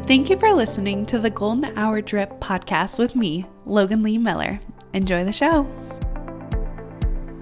Thank you for listening to the Golden Hour Drip podcast with me, Logan Lee Miller. Enjoy the show.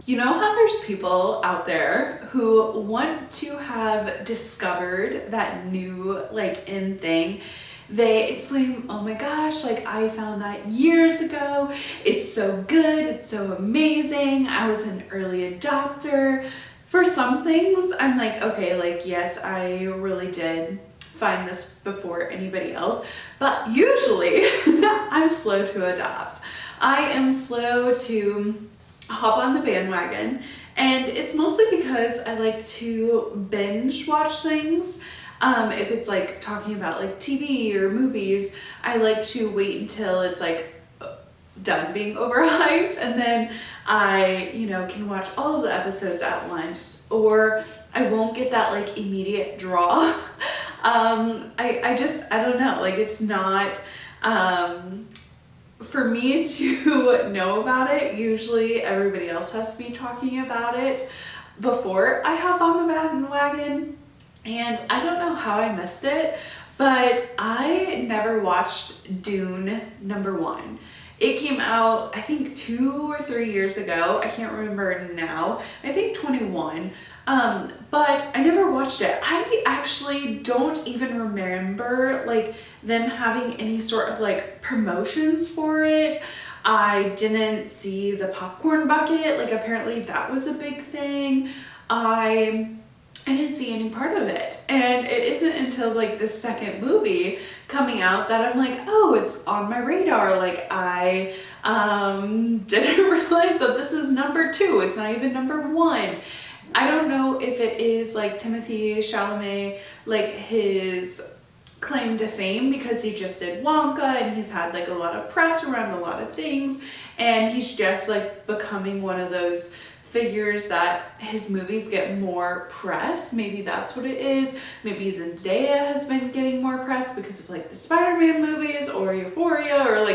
You know how there's people out there who want to have discovered that new in thing? They exclaim, oh my gosh, I found that years ago. It's so good. It's so amazing. I was an early adopter. For some things, I'm like, okay, yes, I really did find this before anybody else. But usually I'm slow to adopt. I am slow to hop on the bandwagon. And it's mostly because I like to binge watch things. If it's talking about TV or movies, I like to wait until it's done being overhyped, and then I, can watch all of the episodes at once, or I won't get that immediate draw. I don't know, it's not, for me to know about it. Usually everybody else has to be talking about it before I hop on the bandwagon. And I don't know how I missed it, but I never watched Dune #1. It came out, I think 2 or 3 years ago. I can't remember now. I think 21. But I never watched it. I actually don't even remember them having any sort of promotions for it. I didn't see the popcorn bucket. Apparently that was a big thing. I didn't see any part of it. And it isn't until the second movie coming out that I'm oh, it's on my radar. I didn't realize that this is #2. It's not even #1. I don't know if it is Timothée Chalamet, his claim to fame, because he just did Wonka and he's had a lot of press around a lot of things, and he's just becoming one of those figures that his movies get more press. Maybe that's what it is. Maybe Zendaya has been getting more press because of the Spider-Man movies or Euphoria, or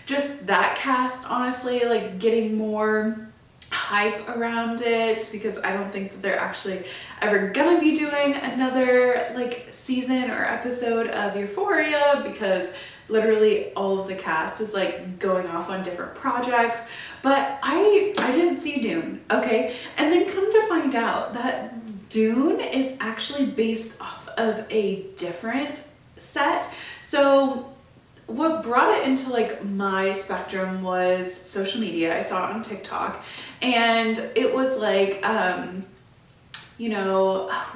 just that cast, honestly, getting more hype around it, because I don't think that they're actually ever gonna be doing another season or episode of Euphoria, because literally all of the cast is going off on different projects. But I didn't see Dune, okay? And then come to find out that Dune is actually based off of a different set. So what brought it into my spectrum was social media. I saw it on TikTok, and it was oh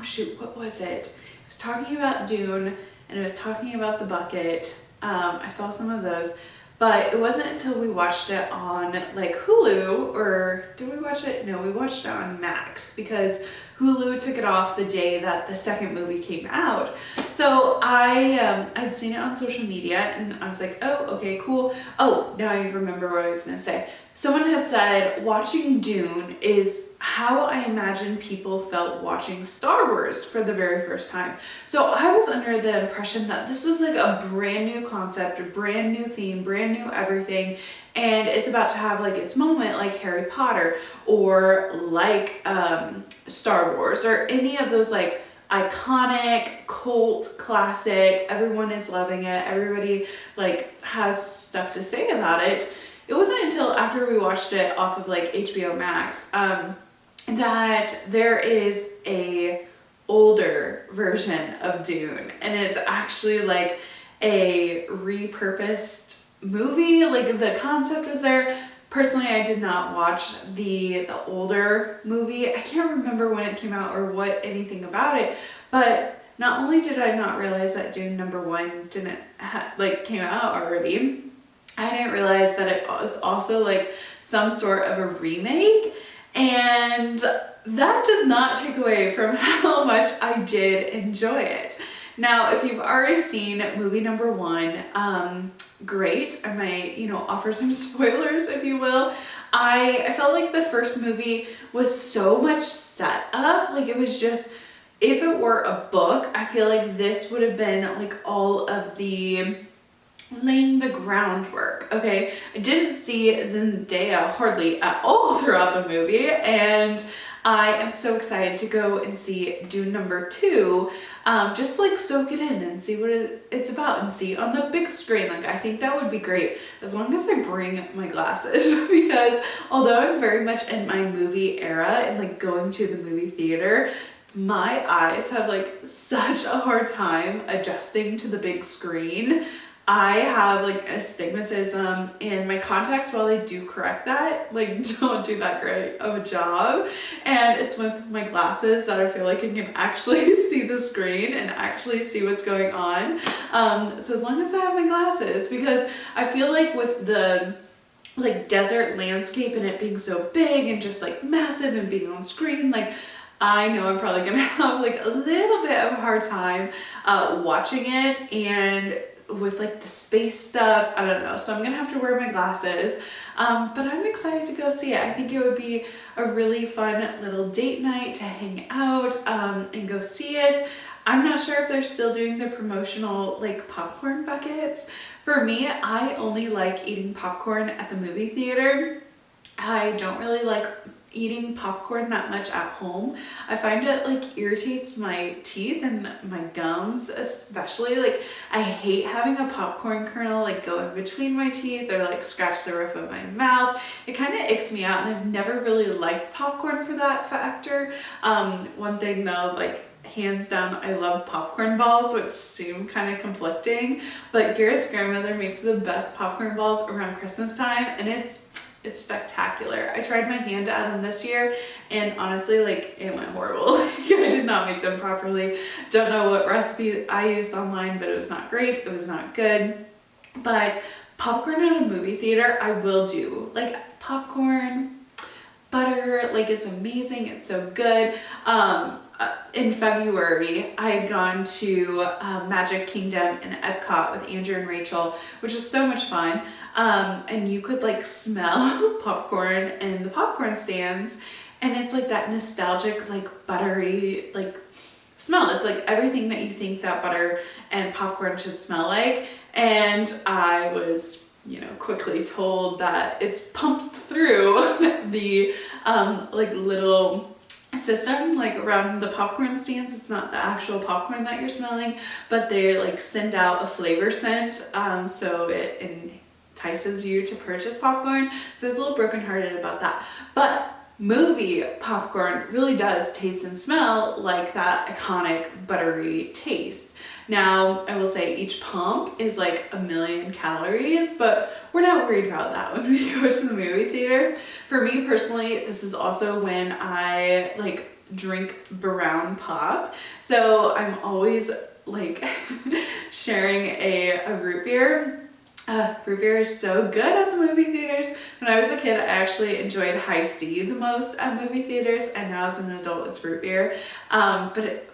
shoot, what was it? It was talking about Dune, and it was talking about the bucket. I saw some of those, but it wasn't until we watched it on Hulu, or did we watch it? No, we watched it on Max, because Hulu took it off the day that the second movie came out. So I'd seen it on social media, and I was oh, okay, cool. Oh, now I remember what I was gonna say. Someone had said watching Dune is how I imagine people felt watching Star Wars for the very first time. So I was under the impression that this was a brand new concept, a brand new theme, brand new everything, and it's about to have its moment, like Harry Potter, or Star Wars, or any of those iconic cult classic. Everyone is loving it. Everybody has stuff to say about it. It wasn't until after we watched it off of HBO Max that there is a older version of Dune, and it's actually a repurposed movie. The concept was there. Personally, I did not watch the older movie. I can't remember when it came out or anything about it, but not only did I not realize that Dune #1 didn't came out already, I didn't realize that it was also some sort of a remake, and that does not take away from how much I did enjoy it. Now, if you've already seen movie #1, great. I might, offer some spoilers, if you will. I felt the first movie was so much set up. It was just, if it were a book, I feel this would have been all of the laying the groundwork, okay? I didn't see Zendaya hardly at all throughout the movie, and I am so excited to go and see Dune number 2, just like soak it in and see what it's about and see on the big screen. Like, I think that would be great as long as I bring my glasses because although I'm very much in my movie era and like going to the movie theater, my eyes have like such a hard time adjusting to the big screen. I have like astigmatism and my contacts, while they do correct that, like don't do that great of a job. And it's with my glasses that I feel like I can actually see the screen and actually see what's going on. So as long as I have my glasses, because I feel like with the like desert landscape and it being so big and just like massive and being on screen, like I know I'm probably gonna have like a little bit of a hard time watching it, and with like the space stuff, I don't know. So I'm gonna have to wear my glasses, but I'm excited to go see it. I think it would be a really fun little date night to hang out and go see it. I'm not sure if they're still doing the promotional like popcorn buckets. For me, I only like eating popcorn at the movie theater. I don't really like eating popcorn that much at home. I find it like irritates my teeth and my gums, especially. Like, I hate having a popcorn kernel like go in between my teeth or like scratch the roof of my mouth. It kind of icks me out, and I've never really liked popcorn for that factor. One thing though, like hands down, I love popcorn balls, which seem kind of conflicting, but Garrett's grandmother makes the best popcorn balls around Christmas time, and it's spectacular. I tried my hand at them this year, and honestly, like, it went horrible. I did not make them properly. Don't know what recipe I used online, but it was not great. It was not good. But popcorn at a movie theater, I will do. Like, popcorn, butter, like, it's amazing. It's so good. In February, I had gone to Magic Kingdom in Epcot with Andrew and Rachel, which was so much fun. And you could like smell popcorn in the popcorn stands, and it's like that nostalgic, like buttery, like smell. It's like everything that you think that butter and popcorn should smell like. And I was, you know, quickly told that it's pumped through the like little system like around the popcorn stands. It's not the actual popcorn that you're smelling, but they like send out a flavor scent, so it entices you to purchase popcorn. So I was a little brokenhearted about that, but movie popcorn really does taste and smell like that iconic buttery taste. Now, I will say each pump is like 1,000,000 calories, but we're not worried about that when we go to the movie theater. For me personally, this is also when I like drink brown pop. So I'm always like sharing a root beer. Root beer is so good at the movie theaters. When I was a kid, I actually enjoyed High C the most at movie theaters, and now as an adult, it's root beer.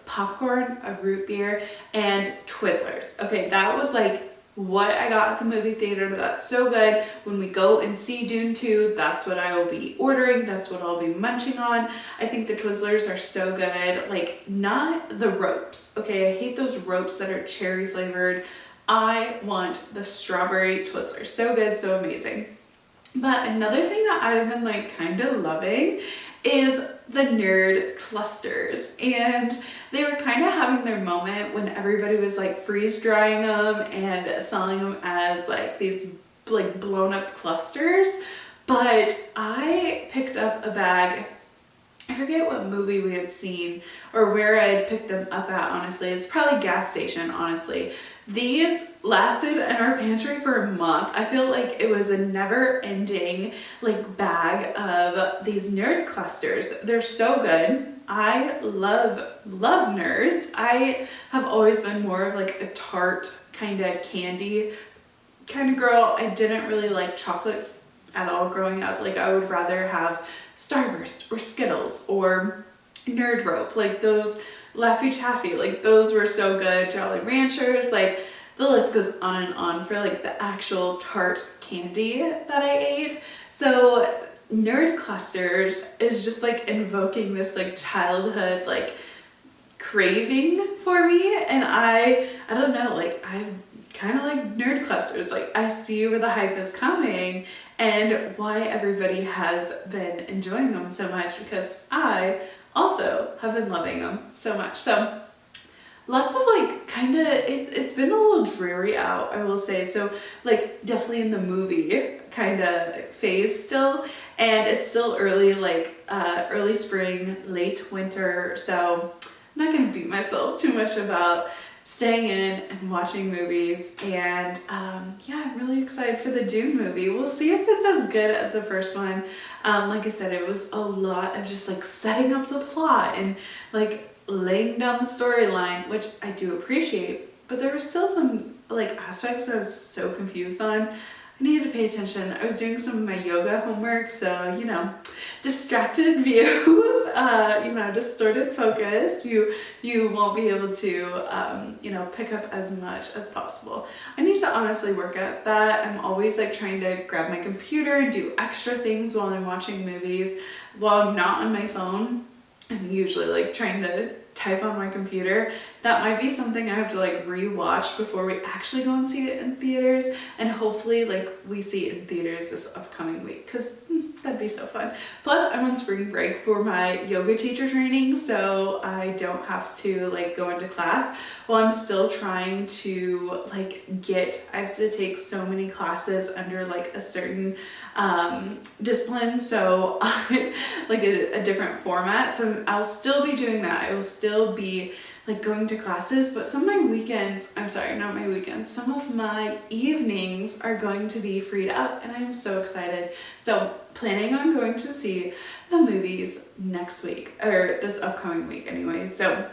Popcorn, a root beer, and Twizzlers. Okay, that was like what I got at the movie theater. That's so good. When we go and see Dune 2, that's what I will be ordering. That's what I'll be munching on. I think the Twizzlers are so good. Like, not the ropes. Okay, I hate those ropes that are cherry flavored. I want the strawberry Twizzlers. So good, so amazing. But another thing that I've been like kind of loving is the nerd clusters, and they were kind of having their moment when everybody was like freeze drying them and selling them as like these like blown up clusters. But I picked up a bag, I forget what movie we had seen or where I had picked them up at, honestly. It's probably gas station, honestly. These lasted in our pantry for a month. I feel like it was a never-ending like bag of these nerd clusters. They're so good. I love nerds. I have always been more of like a tart kind of candy kind of girl. I didn't really like chocolate at all growing up. Like, I would rather have Starburst or Skittles or Nerd Rope, like those Laffy Taffy, like those were so good. Jolly Ranchers, like the list goes on and on for like the actual tart candy that I ate. So nerd clusters is just like invoking this like childhood like craving for me, and I don't know, like I've kind of like nerd clusters. Like I see where the hype is coming and why everybody has been enjoying them so much, because I also have been loving them so much. So lots of like kind of, it's been a little dreary out, I will say. So like definitely in the movie kind of phase still, and it's still early, like early spring, late winter. So I'm not gonna beat myself too much about staying in and watching movies. And yeah, I'm really excited for the Dune movie. We'll see if it's as good as the first one. Like I said, it was a lot of just like setting up the plot and like laying down the storyline, which I do appreciate, but there were still some like aspects I was so confused on. I needed to pay attention. I was doing some of my yoga homework, so you know, distracted views, you know, distorted focus. You won't be able to you know, pick up as much as possible. I need to honestly work at that. I'm always like trying to grab my computer and do extra things while I'm watching movies. While I'm not on my phone, I'm usually like trying to type on my computer. That might be something I have to like rewatch before we actually go and see it in theaters, and hopefully like we see it in theaters this upcoming week, because that'd be so fun. Plus I'm on spring break for my yoga teacher training, so I don't have to like go into class while I'm still trying to like I have to take so many classes under like a certain discipline, so like a different format. So I'll still be doing that. I will still be like going to classes, but some of my weekends, I'm sorry, not my weekends, some of my evenings are going to be freed up, and I'm so excited. So planning on going to see the movies next week, or this upcoming week anyway. So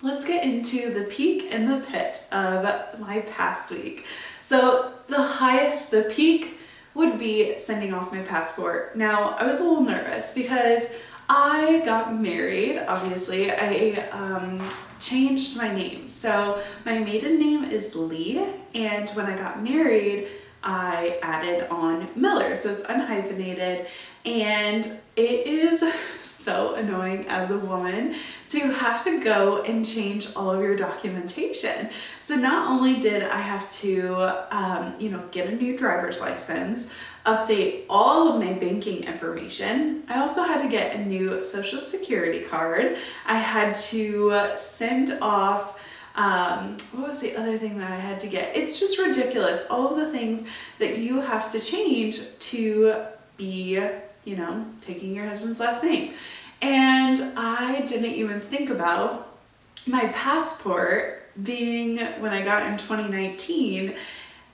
let's get into the peak and the pit of my past week. So the peak would be sending off my passport. Now, I was a little nervous because I got married, obviously. I changed my name. So my maiden name is Lee, and when I got married, I added on Miller, so it's unhyphenated, and it is so annoying as a woman to have to go and change all of your documentation. So not only did I have to, you know, get a new driver's license, update all of my banking information, I also had to get a new social security card. I had to send off what was the other thing that I had to get? It's just ridiculous. All of the things that you have to change to be, you know, taking your husband's last name. And I didn't even think about my passport being, when I got in 2019,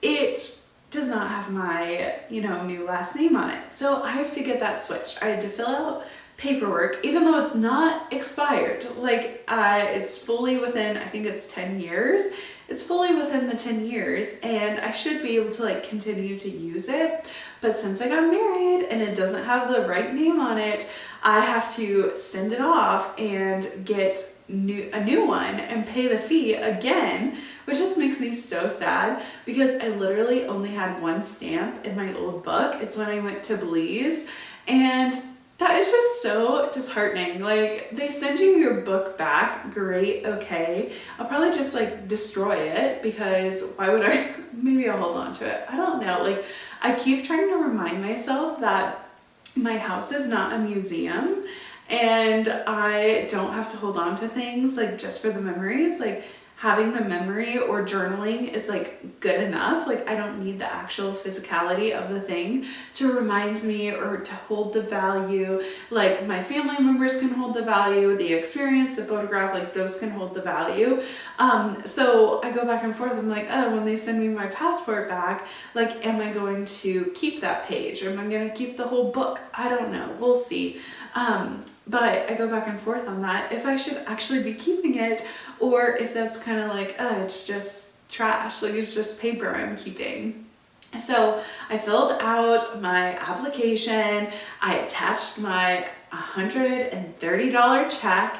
it does not have my, you know, new last name on it. So I have to get that switched. I had to fill out paperwork, even though it's not expired. Like it's fully within, I think it's 10 years. It's fully within the 10 years, and I should be able to like continue to use it. But since I got married and it doesn't have the right name on it, I have to send it off and get a new one and pay the fee again, which just makes me so sad because I literally only had one stamp in my old book. It's when I went to Belize, and that is just so disheartening. Like, they send you your book back, great, okay. I'll probably just like destroy it, because why would I? Maybe I'll hold on to it. I don't know. Like, I keep trying to remind myself that my house is not a museum, and I don't have to hold on to things like just for the memories. Like, having the memory or journaling is like good enough. Like, I don't need the actual physicality of the thing to remind me or to hold the value. Like, my family members can hold the value, the experience, the photograph, like those can hold the value. So I go back and forth. I'm like, oh, when they send me my passport back, like, am I going to keep that page, or am I going to keep the whole book? I don't know. We'll see. But I go back and forth on that, if I should actually be keeping it, or if that's kind of like, it's just trash, like it's just paper I'm keeping. So I filled out my application, I attached my $130 check,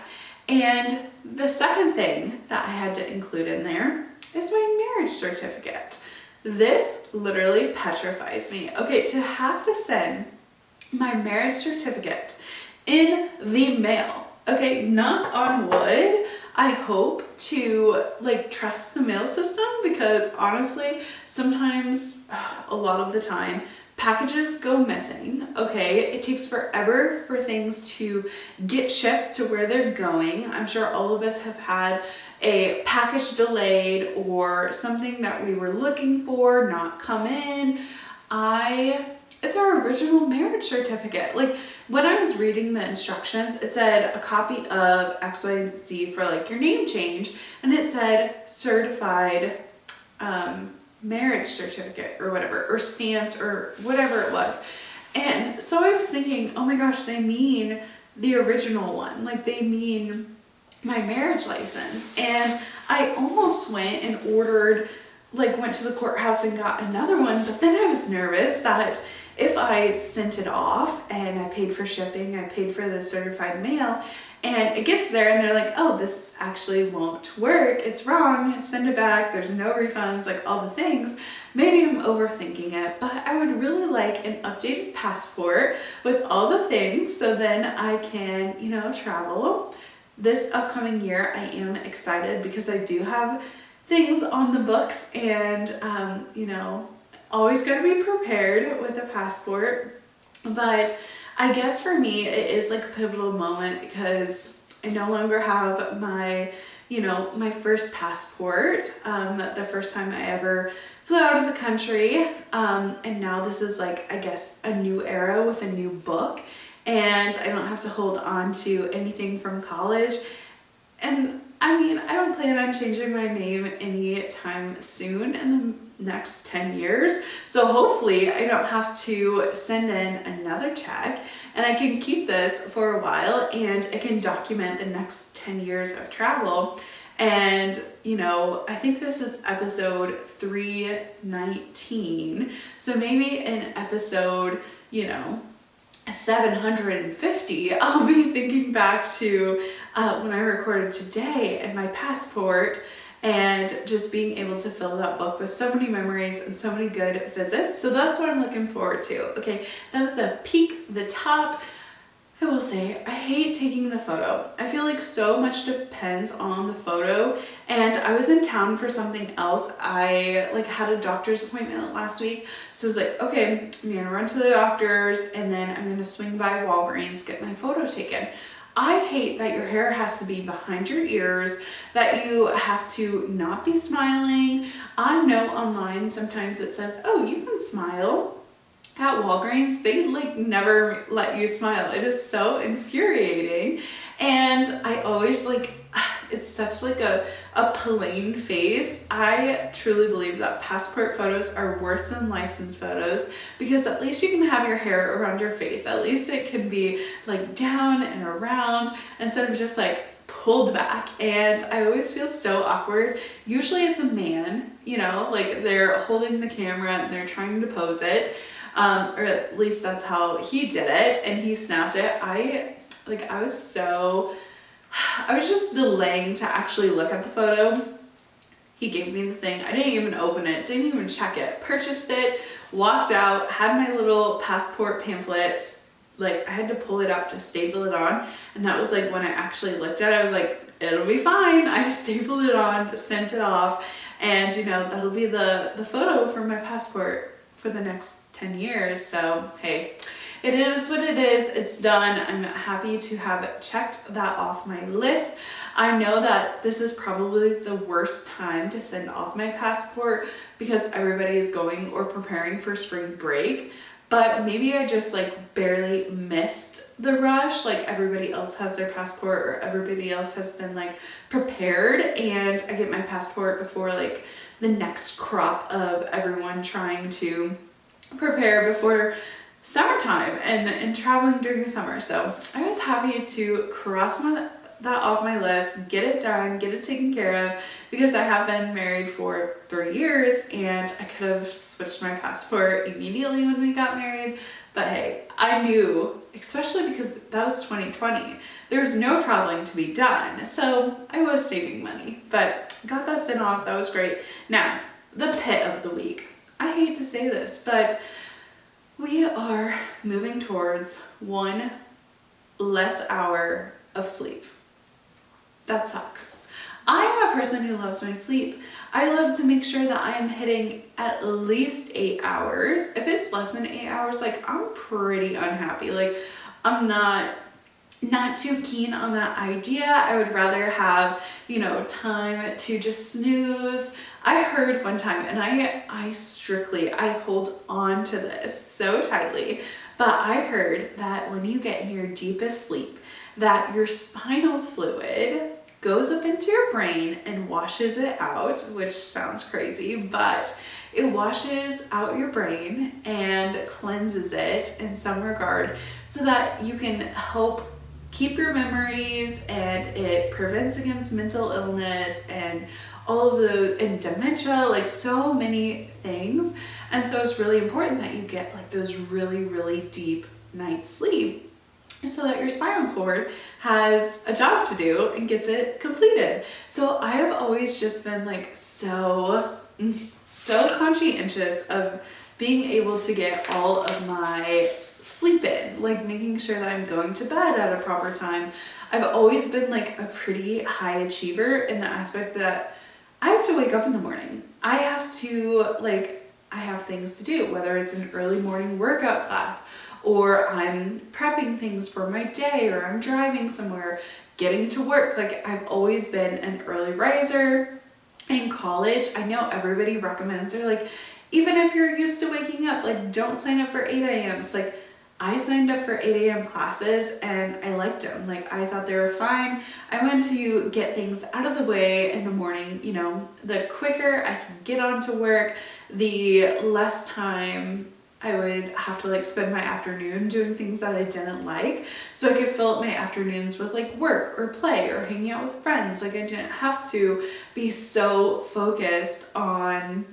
and the second thing that I had to include in there is my marriage certificate. This literally petrifies me. Okay, to have to send my marriage certificate in the mail. Okay, knock on wood, I hope to like trust the mail system, because honestly, sometimes, a lot of the time, packages go missing, okay? It takes forever for things to get shipped to where they're going. I'm sure all of us have had a package delayed or something that we were looking for not come in. It's our original marriage certificate. Like, when I was reading the instructions, it said a copy of X, Y, and Z for like your name change, and it said certified marriage certificate or whatever, or stamped or whatever it was. And so I was thinking, oh my gosh, they mean the original one. Like, they mean my marriage license. And I almost went and went to the courthouse and got another one, but then I was nervous that if I sent it off and I paid for shipping, I paid for the certified mail, and it gets there and they're like, oh, this actually won't work, it's wrong, send it back, there's no refunds, like all the things. Maybe I'm overthinking it, but I would really like an updated passport with all the things, so then I can, travel. This upcoming year, I am excited because I do have things on the books, and, always got to be prepared with a passport. But I guess for me, it is like a pivotal moment because I no longer have my first passport, the first time I ever flew out of the country. And now this is like, I guess, a new era with a new book, and I don't have to hold on to anything from college. And I mean, I don't plan on changing my name anytime soon in the next 10 years. So hopefully I don't have to send in another check, and I can keep this for a while and I can document the next 10 years of travel. And, I think this is episode 319. So maybe in episode, 750, I'll be thinking back to when I recorded today and my passport, and just being able to fill that book with so many memories and so many good visits. So that's what I'm looking forward to. Okay, that was the peak, the top. I will say, I hate taking the photo. I feel like so much depends on the photo, and I was in town for something else. I had a doctor's appointment last week, so I was like, okay, I'm gonna run to the doctor's and then I'm gonna swing by Walgreens, get my photo taken. I hate that your hair has to be behind your ears, that you have to not be smiling. I know online sometimes it says, oh, you can smile. At Walgreens, they never let you smile. It is so infuriating. And I always it's such a plain face. I truly believe that passport photos are worse than license photos, because at least you can have your hair around your face. At least it can be down and around instead of just pulled back. And I always feel so awkward. Usually it's a man, they're holding the camera and they're trying to pose it. Or at least that's how he did it, and he snapped it. I was just delaying to actually look at the photo. He gave me the thing. I didn't even open it, didn't even check it, purchased it, walked out, had my little passport pamphlets. I had to pull it up to staple it on. And that was when I actually looked at it, I was like, it'll be fine. I stapled it on, sent it off. And that'll be the photo for my passport for the next 10 years. So hey, it is what it is. It's done. I'm happy to have checked that off my list. I know that this is probably the worst time to send off my passport because everybody is going or preparing for spring break, but maybe I just barely missed the rush. Everybody else has their passport, or everybody else has been prepared, and I get my passport before the next crop of everyone trying to prepare before summertime and traveling during the summer. So I was happy to cross that off my list, get it done, get it taken care of, because I have been married for 3 years and I could have switched my passport immediately when we got married. But hey, I knew, especially because that was 2020, there's no traveling to be done. So I was saving money, but got that sent off. That was great. Now, the pit of the week. I hate to say this, but we are moving towards 1 less hour of sleep. That sucks. I am a person who loves my sleep. I love to make sure that I am hitting at least 8 hours. If it's less than 8 hours, like I'm pretty unhappy. Like I'm not too keen on that idea. I would rather have, you know, time to just snooze. I heard one time, and I hold on to this so tightly, but I heard that when you get in your deepest sleep, that your spinal fluid goes up into your brain and washes it out, which sounds crazy, but it washes out your brain and cleanses it in some regard so that you can help keep your memories, and it prevents against mental illness and all of those, and dementia, like so many things. And so it's really important that you get like those really, really deep night's sleep so that your spinal cord has a job to do and gets it completed. So I have always just been like so conscientious of being able to get all of my sleep in, like making sure that I'm going to bed at a proper time. I've always been like a pretty high achiever in the aspect that I have to wake up in the morning. I have things to do, whether it's an early morning workout class, or I'm prepping things for my day, or I'm driving somewhere, getting to work. Like I've always been an early riser. In college, I know everybody recommends, they're like, even if you're used to waking up, like don't sign up for 8 a.m. So like I signed up for 8 a.m. classes and I liked them. Like I thought they were fine. I went to get things out of the way in the morning. You know, the quicker I can get onto work, the less time I would have to like spend my afternoon doing things that I didn't like. So I could fill up my afternoons with like work or play or hanging out with friends. Like I didn't have to be so focused on,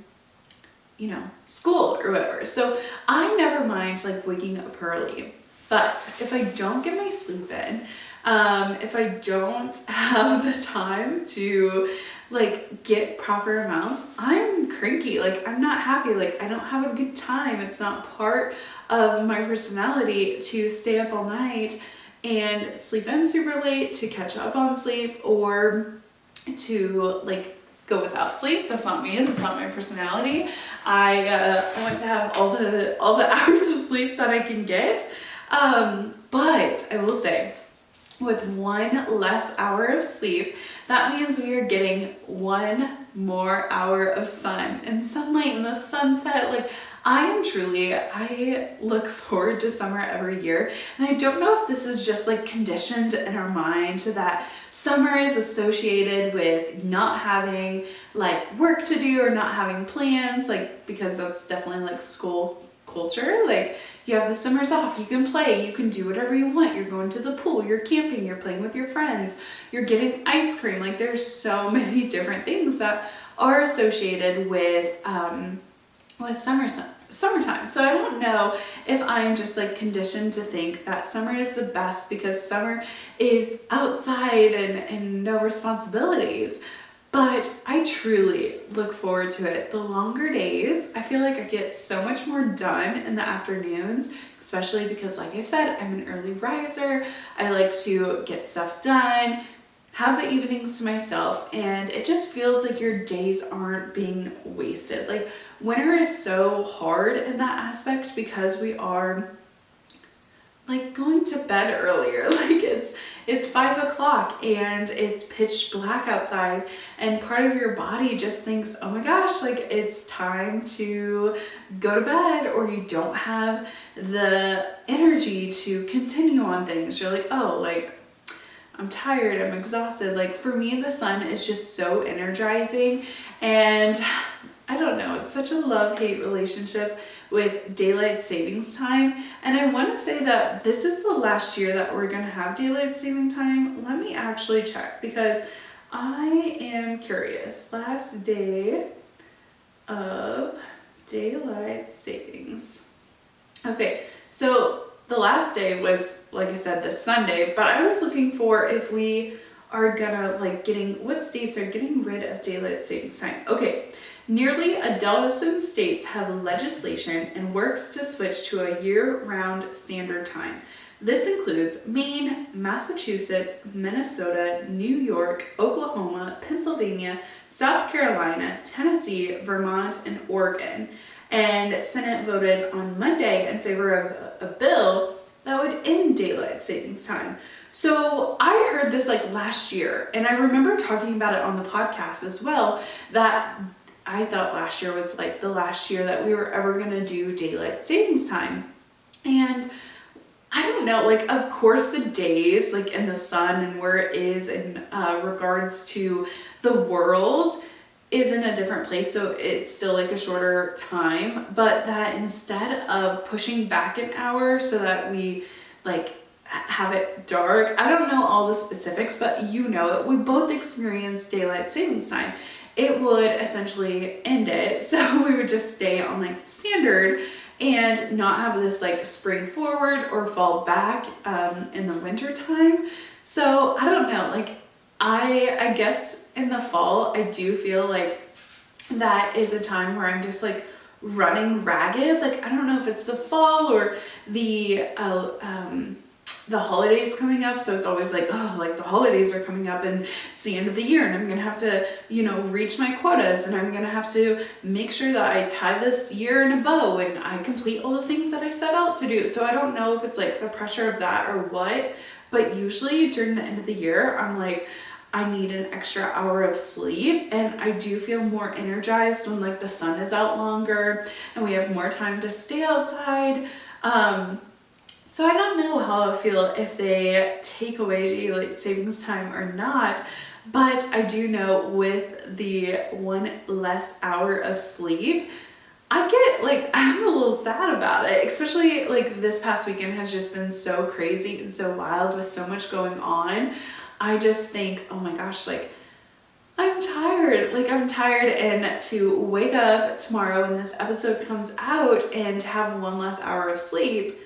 you know, school or whatever. So I never mind like waking up early. But if I don't get my sleep in, if I don't have the time to like get proper amounts, I'm cranky. Like I'm not happy. Like I don't have a good time. It's not part of my personality to stay up all night and sleep in super late, to catch up on sleep, or to like go without sleep. That's not me. That's not my personality. I want to have all the hours of sleep that I can get. But I will say, with one less hour of sleep, that means we are getting one more hour of sun and sunlight and the sunset. Like I look forward to summer every year. And I don't know if this is just like conditioned in our mind that summer is associated with not having like work to do or not having plans, like because that's definitely like school culture. Like you have the summers off, you can play, you can do whatever you want. You're going to the pool, you're camping, you're playing with your friends, you're getting ice cream. Like there's so many different things that are associated with summertime. So I don't know if I'm just like conditioned to think that summer is the best because summer is outside and no responsibilities. But I truly look forward to it. The longer days, I feel like I get so much more done in the afternoons, especially because like I said, I'm an early riser. I like to get stuff done, have the evenings to myself, and it just feels like your days aren't being wasted. Like winter is so hard in that aspect because we are like going to bed earlier. Like it's 5 o'clock and it's pitch black outside, and part of your body just thinks, oh my gosh, like it's time to go to bed, or you don't have the energy to continue on things. You're like, oh, like I'm tired, I'm exhausted. Like for me, the sun is just so energizing, and I don't know, it's such a love-hate relationship with daylight savings time. And I want to say that this is the last year that we're going to have daylight saving time. Let me actually check because I am curious. Last day of daylight savings. Okay, so the last day was, like I said, this Sunday, but I was looking for if we are gonna like what states are getting rid of daylight savings time. Okay. Nearly a dozen states have legislation and works to switch to a year-round standard time. This includes Maine, Massachusetts, Minnesota, New York, Oklahoma, Pennsylvania, South Carolina, Tennessee, Vermont, and Oregon. And Senate voted on Monday in favor of a bill that would end daylight savings time. So I heard this like last year, and I remember talking about it on the podcast as well, that I thought last year was like the last year that we were ever going to do daylight savings time. And I don't know, like, of course the days, like, in the sun and where it is in regards to the world is in a different place, so it's still like a shorter time, but that instead of pushing back an hour so that we like have it dark, I don't know all the specifics, but you know it, we both experienced daylight savings time. It would essentially end it, so we would just stay on like standard and not have this like spring forward or fall back in the winter time. So I don't know, like I guess in the fall I do feel like that is a time where I'm just like running ragged. Like I don't know if it's the fall or the holidays coming up, so it's always like, oh, like the holidays are coming up and it's the end of the year and I'm gonna have to, you know, reach my quotas and I'm gonna have to make sure that I tie this year in a bow and I complete all the things that I set out to do. So I don't know if it's like the pressure of that or what, but usually during the end of the year I'm like, I need an extra hour of sleep, and I do feel more energized when like the sun is out longer and we have more time to stay outside. So I don't know how I feel if they take away daylight savings time or not, but I do know with the one less hour of sleep, I get like, I'm a little sad about it, especially like this past weekend has just been so crazy and so wild with so much going on. I just think, oh my gosh, like I'm tired. Like I'm tired, and to wake up tomorrow when this episode comes out and have one less hour of sleep,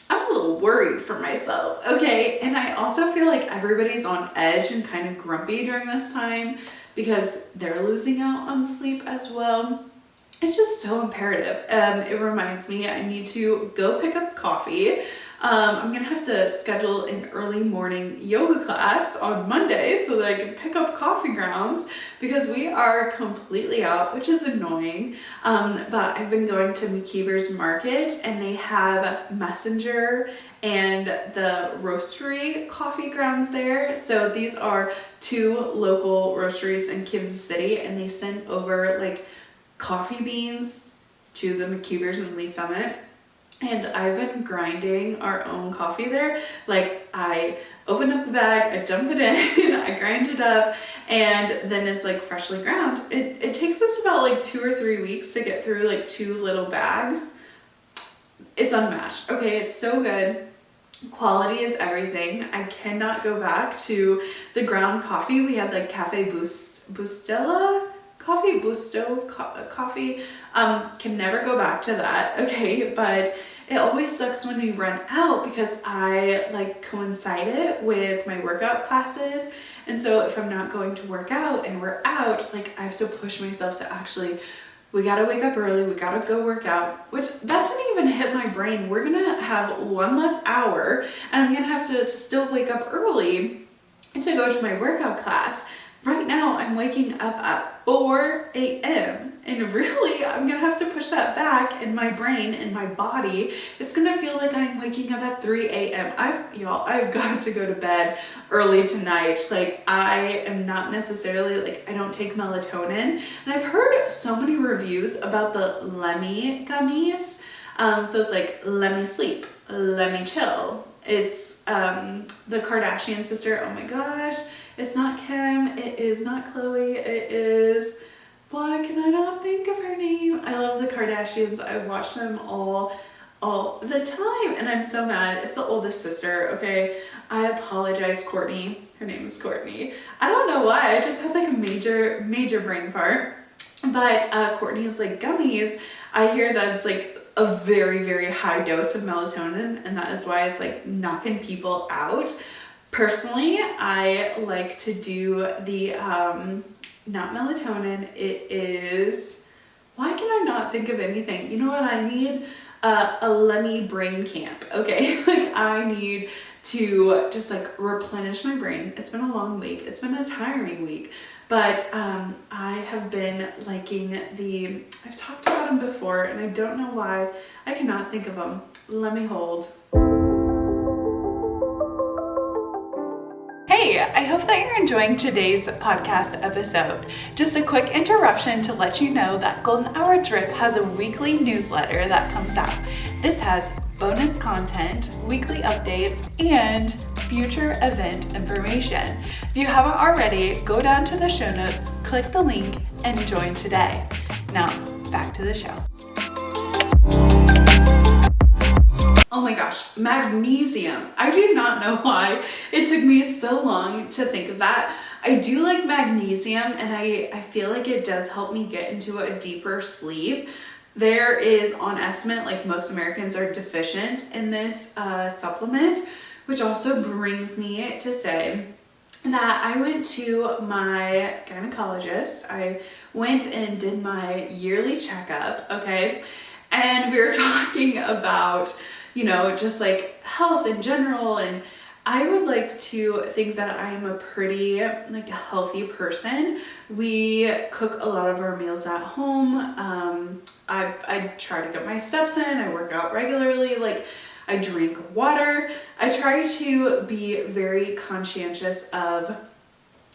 I'm a little worried for myself, okay? And I also feel like everybody's on edge and kind of grumpy during this time because they're losing out on sleep as well. It's just so imperative. It reminds me I need to go pick up coffee. I'm gonna have to schedule an early morning yoga class on Monday so that I can pick up coffee grounds because we are completely out, which is annoying. But I've been going to McKeever's Market and they have Messenger and the Roastery coffee grounds there. So these are two local roasteries in Kansas City, and they send over like coffee beans to the McKeever's in Lee Summit. And I've been grinding our own coffee there. Like I open up the bag, I dump it in, I grind it up, and then it's like freshly ground. It takes us about like 2 or 3 weeks to get through like 2 little bags. It's unmatched. Okay, it's so good. Quality is everything. I cannot go back to the ground coffee. We had like Cafe Bustelo coffee. Can never go back to that, okay? But it always sucks when we run out because I like coincide it with my workout classes. And so if I'm not going to work out and we're out, like I have to push myself to actually, we gotta wake up early, we gotta go work out, which that didn't even hit my brain. We're gonna have one less hour and I'm gonna have to still wake up early to go to my workout class. Right now I'm waking up at 4 a.m. and really I'm gonna have to push that back in my brain and my body. It's gonna feel like I'm waking up at 3 a.m. I've got to go to bed early tonight. Like I am not necessarily like, I don't take melatonin, and I've heard so many reviews about the Lemmy gummies. So it's like, let me sleep, let me chill. It's the Kardashian sister. Oh my gosh. It's not Kim, it is not Chloe, it is, why can I not think of her name? I love the Kardashians, I watch them all the time, and I'm so mad. It's the oldest sister, okay? I apologize, Courtney. Her name is Courtney. I don't know why, I just had like a major brain fart. But Courtney's like gummies, I hear that's like a very, very high dose of melatonin, and that is why it's like knocking people out. Personally, I like to do the, not melatonin, it is, why can I not think of anything? You know what I need? a Lemmy brain camp, okay? Like I need to just like replenish my brain. It's been a long week. It's been a tiring week, but I have been liking I've talked about them before and I don't know why I cannot think of them. Let me hold. Hey, I hope that you're enjoying today's podcast episode. Just a quick interruption to let you know that Golden Hour Drip has a weekly newsletter that comes out. This has bonus content, weekly updates, and future event information. If you haven't already, go down to the show notes, click the link, and join today. Now, back to the show. Oh my gosh, magnesium. I do not know why it took me so long to think of that. I do like magnesium and I feel like it does help me get into a deeper sleep. There is, on estimate, like most Americans are deficient in this supplement, which also brings me to say that I went to my gynecologist. I went and did my yearly checkup, okay? And we were talking about, you know, just like health in general, and I would like to think that I'm a pretty like a healthy person. We cook a lot of our meals at home. I try to get my steps in. I work out regularly. Like I drink water. I try to be very conscientious of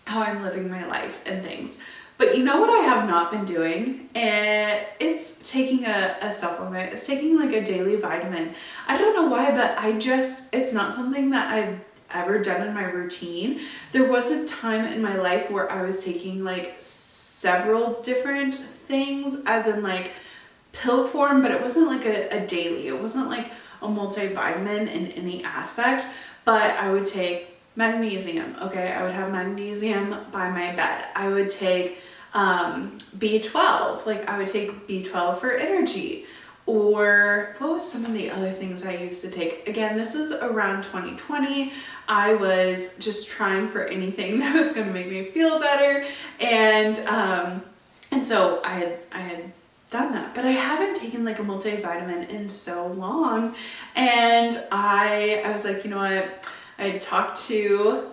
how I'm living my life and things. But you know what I have not been doing? And it's taking a supplement. It's taking like a daily vitamin. I don't know why, but it's not something that I've ever done in my routine. There was a time in my life where I was taking like several different things, as in like pill form, but it wasn't like a daily. It wasn't like a multivitamin in any aspect, but I would take magnesium, okay? I would have magnesium by my bed. I would take B12, like I would take B12 for energy. Or what was some of the other things I used to take? Again, this was around 2020. I was just trying for anything that was going to make me feel better. And so I had done that, but I haven't taken like a multivitamin in so long. And I was like, you know what? I talked to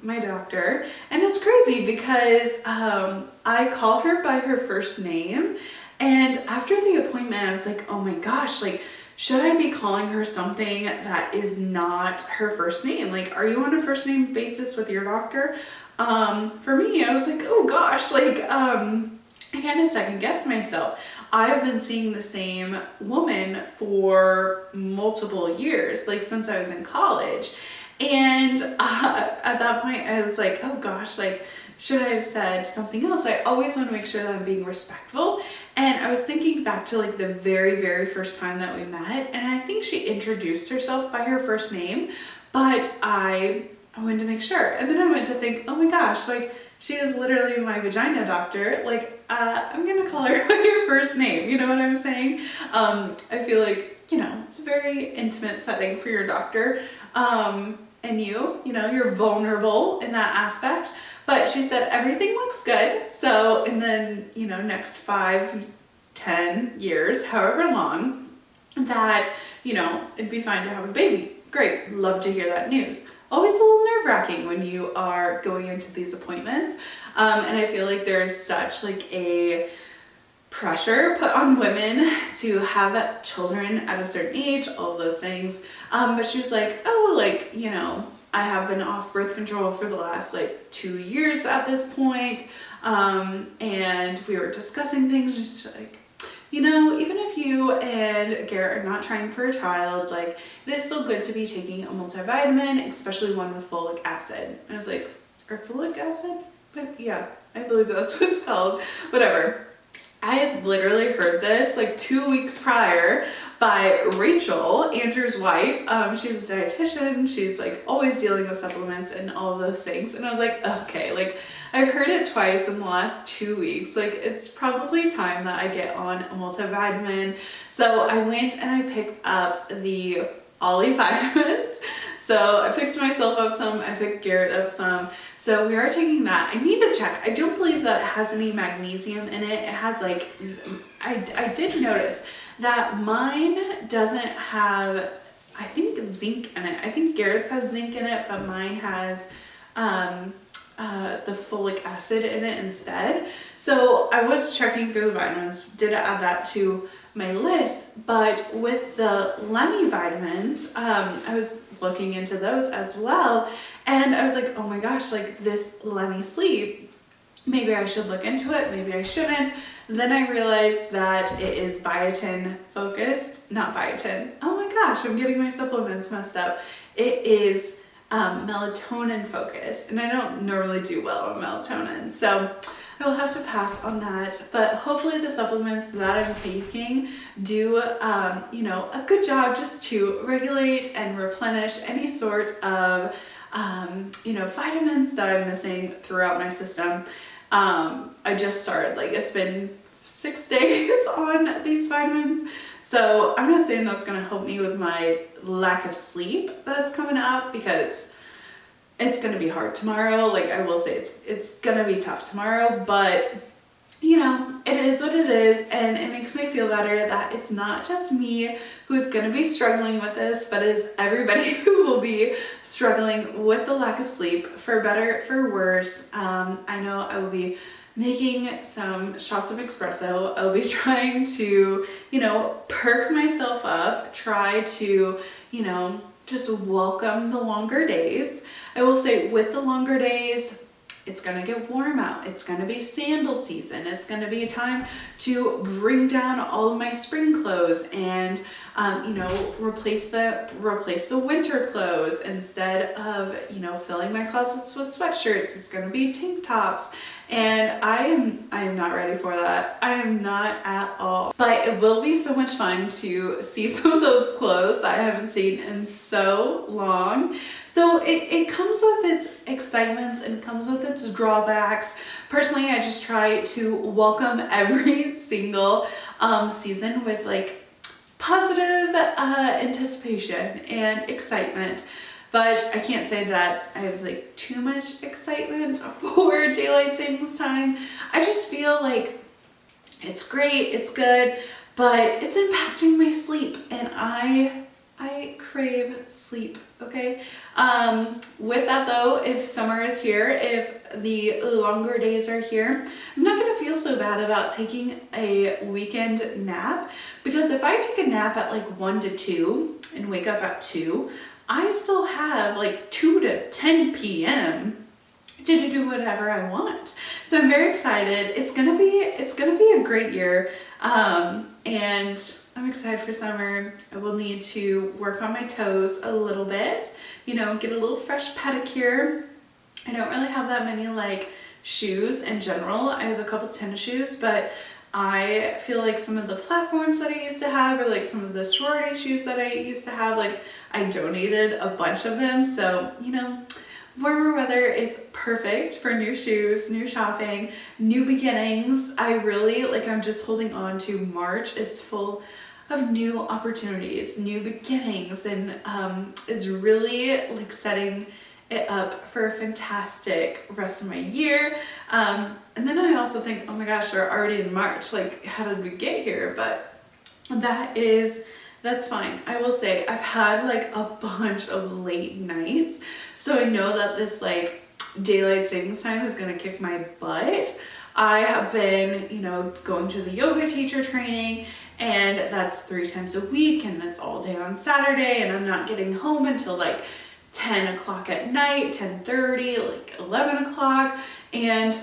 my doctor, and it's crazy because I call her by her first name. And after the appointment, I was like, oh my gosh, like, should I be calling her something that is not her first name? Like, are you on a first name basis with your doctor? For me, I was like, oh gosh, like, I kind of second guessed myself. I have been seeing the same woman for multiple years, like since I was in college. And at that point, I was like, oh gosh, like, should I have said something else? I always want to make sure that I'm being respectful. And I was thinking back to like the very, very first time that we met, and I think she introduced herself by her first name, but I wanted to make sure. And then I went to think, oh my gosh, like, she is literally my vagina doctor. Like, I'm gonna call her by her first name. You know what I'm saying? I feel like, you know, it's a very intimate setting for your doctor. And you know, you're vulnerable in that aspect. But she said everything looks good. So, and then, you know, next 5, 10 years, however long, that, you know, it'd be fine to have a baby. Great. Love to hear that news. Always a little nerve-wracking when you are going into these appointments. And I feel like there's such like a pressure put on women to have children at a certain age, all of those things. But she was like, oh, like, you know, I have been off birth control for the last like 2 years at this point. And we were discussing things just like, you know, even if you and Garrett are not trying for a child, like, it is still good to be taking a multivitamin, especially one with folic acid. And I was like, or folic acid? But yeah, I believe that's what it's called. Whatever. I had literally heard this like 2 weeks prior by Rachel, Andrew's wife. She's a dietitian. She's like always dealing with supplements and all of those things. And I was like, okay, like, I've heard it twice in the last 2 weeks. Like, it's probably time that I get on a multivitamin. So I went and I picked up the Ollie vitamins. So I picked myself up some, I picked Garrett up some. So we are taking that. I need to check. I don't believe that it has any magnesium in it. It has like, I did notice that mine doesn't have, I think, zinc in it. I think Garrett's has zinc in it, but mine has the folic acid in it instead. So I was checking through the vitamins, did add that to my list, but with the Lemmy vitamins, I was looking into those as well, and I was like, oh my gosh, like this Lemmy Sleep, maybe I should look into it, maybe I shouldn't. Then I realized that it is biotin focused, not biotin. Oh my gosh, I'm getting my supplements messed up. It is melatonin focused, and I don't normally do well on melatonin, so I will have to pass on that. But hopefully the supplements that I'm taking do, you know, a good job just to regulate and replenish any sort of, you know, vitamins that I'm missing throughout my system. I just started, like, it's been 6 days on these vitamins. So I'm not saying that's going to help me with my lack of sleep that's coming up, because it's going to be hard tomorrow. Like, I will say it's going to be tough tomorrow, but you know, it is what it is, and it makes me feel better that it's not just me who's going to be struggling with this, but is everybody who will be struggling with the lack of sleep, for better, for worse. I know I will be making some shots of espresso. I'll be trying to, you know, perk myself up, try to, you know, just welcome the longer days. I will say, with the longer days, it's gonna get warm out. It's gonna be sandal season. It's gonna be a time to bring down all of my spring clothes and, you know, replace the winter clothes instead of, you know, filling my closets with sweatshirts. It's gonna be tank tops. And I am not ready for that. I am not at all. But it will be so much fun to see some of those clothes that I haven't seen in so long. So it comes with its excitements and comes with its drawbacks. Personally, I just try to welcome every single season with like positive anticipation and excitement. But I can't say that I have like too much excitement for daylight savings time. I just feel like it's great, it's good, but it's impacting my sleep, and I crave sleep, okay? With that though, if summer is here, if the longer days are here, I'm not gonna feel so bad about taking a weekend nap, because if I take a nap at like 1 to 2 and wake up at 2, I still have like 2 to 10 p.m. to do whatever I want. So I'm very excited. It's gonna be a great year, and I'm excited for summer. I will need to work on my toes a little bit, you know, get a little fresh pedicure. I don't really have that many like shoes in general. I have a couple tennis shoes, but I feel like some of the platforms that I used to have, or like some of the sorority shoes that I used to have, like I donated a bunch of them. So, you know, warmer weather is perfect for new shoes, new shopping, new beginnings. I really, like, I'm just holding on to March is full of new opportunities, new beginnings, and is really like setting it up for a fantastic rest of my year. And then I also think, oh my gosh, we're already in March, like how did we get here? But that's fine. I will say I've had like a bunch of late nights, so I know that this like daylight savings time is gonna kick my butt. I have been, you know, going to the yoga teacher training, and that's 3 times a week, and that's all day on Saturday, and I'm not getting home until like 10 o'clock at night, 10:30, like 11 o'clock, and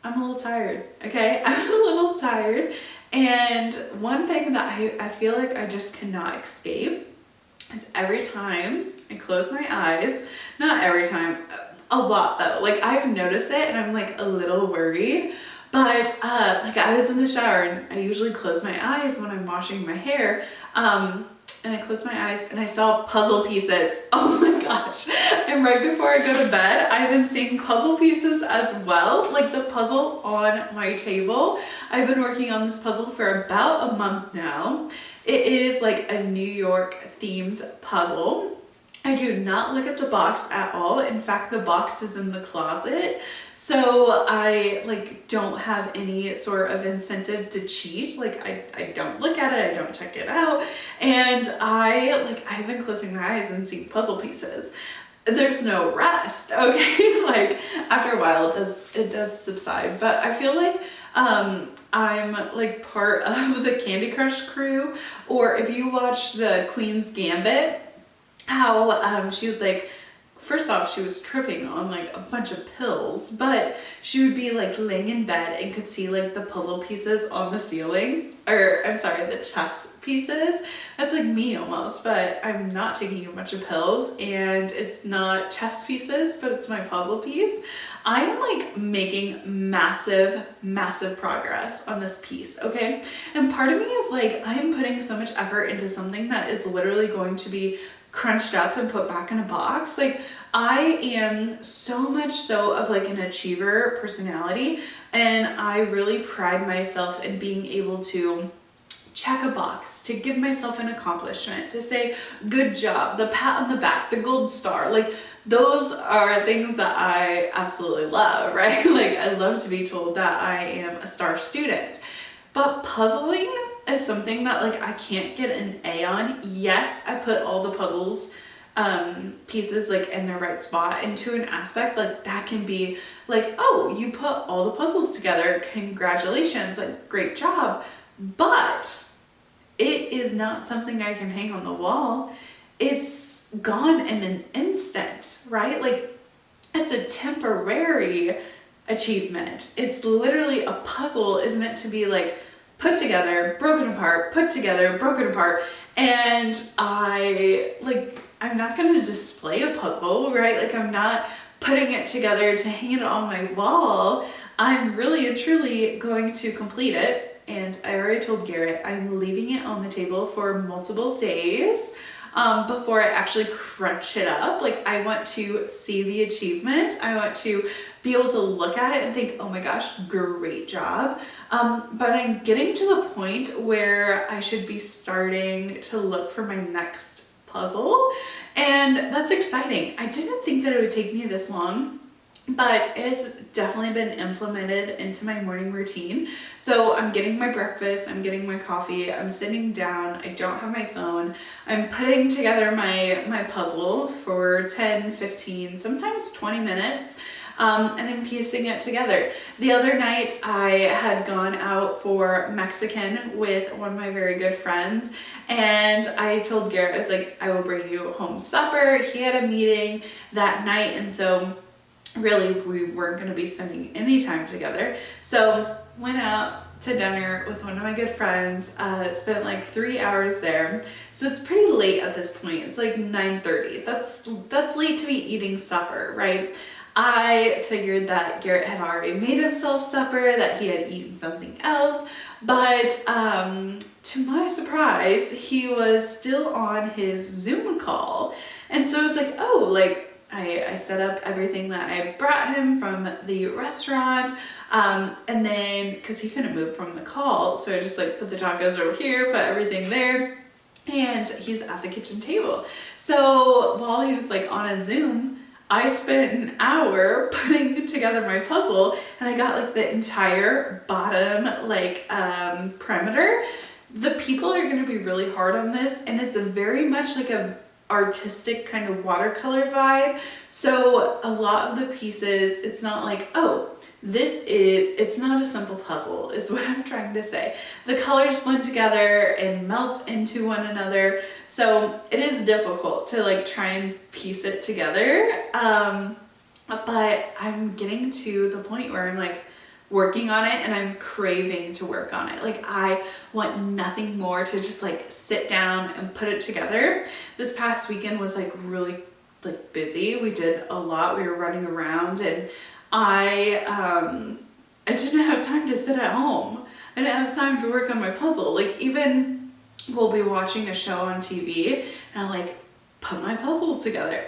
I'm a little tired, okay? I'm a little tired, and one thing that I feel like I just cannot escape is every time I close my eyes, not every time, a lot though, like I've noticed it and I'm like a little worried, but like I was in the shower and I usually close my eyes when I'm washing my hair, and I closed my eyes and I saw puzzle pieces. Oh my gosh. And right before I go to bed, I've been seeing puzzle pieces as well. Like the puzzle on my table. I've been working on this puzzle for about a month now. It is like a New York themed puzzle. I do not look at the box at all. In fact, the box is in the closet. So I like don't have any sort of incentive to cheat. Like I don't look at it, I don't check it out. And I've been closing my eyes and seeing puzzle pieces. There's no rest, okay? Like after a while it does subside, but I feel like I'm like part of the Candy Crush crew, or if you watch the Queen's Gambit, how she would like, first off, she was tripping on like a bunch of pills, but she would be like laying in bed and could see like the puzzle pieces on the ceiling, or I'm sorry, the chess pieces. That's like me almost, but I'm not taking a bunch of pills and it's not chess pieces, but it's my puzzle piece. I am like making massive progress on this piece, okay? And part of me is like, I am putting so much effort into something that is literally going to be crunched up and put back in a box. Like I am so much so of like an achiever personality, and I really pride myself in being able to check a box, to give myself an accomplishment, to say good job, the pat on the back, the gold star. Like those are things that I absolutely love, right? Like I love to be told that I am a star student. But puzzling is something that like I can't get an A on. Yes, I put all the puzzles pieces like in their right spot, and to an aspect like that can be like, oh, you put all the puzzles together, congratulations, like great job. But it is not something I can hang on the wall. It's gone in an instant, right? Like it's a temporary achievement. It's literally, a puzzle is meant to be like put together, broken apart, put together, broken apart. And I'm not going to display a puzzle, right? Like I'm not putting it together to hang it on my wall. I'm really and truly going to complete it. And I already told Garrett I'm leaving it on the table for multiple days before I actually crunch it up. Like I want to see the achievement. I want to be able to look at it and think, oh my gosh, great job. But I'm getting to the point where I should be starting to look for my next puzzle. And that's exciting. I didn't think that it would take me this long, but it's definitely been implemented into my morning routine. So I'm getting my breakfast, I'm getting my coffee, I'm sitting down, I don't have my phone, I'm putting together my puzzle for 10, 15, sometimes 20 minutes, and I'm piecing it together. The other night I had gone out for Mexican with one of my very good friends, and I told Garrett, I was like, I will bring you home supper. He had a meeting that night, and so really we weren't going to be spending any time together. So went out to dinner with one of my good friends, spent like 3 hours there. So it's pretty late at this point. It's like 9:30. That's late to be eating supper, right? I figured that Garrett had already made himself supper, that he had eaten something else, but to my surprise, he was still on his Zoom call. And so I was like, oh, like I set up everything that I brought him from the restaurant, and then because he couldn't move from the call, so I just like put the tacos over here, put everything there, and he's at the kitchen table. So while he was like on a Zoom, I spent an hour putting together my puzzle, and I got like the entire bottom like perimeter. The people are going to be really hard on this, and it's a very much like a artistic kind of watercolor vibe. So a lot of the pieces, it's not like, oh, it's not a simple puzzle is what I'm trying to say. The colors blend together and melt into one another. So it is difficult to like try and piece it together. But I'm getting to the point where I'm like working on it and I'm craving to work on it. Like I want nothing more to just like sit down and put it together. This past weekend was like really like busy. We did a lot. We were running around, and I didn't have time to sit at home. I didn't have time to work on my puzzle. Like even we'll be watching a show on TV and I like put my puzzle together.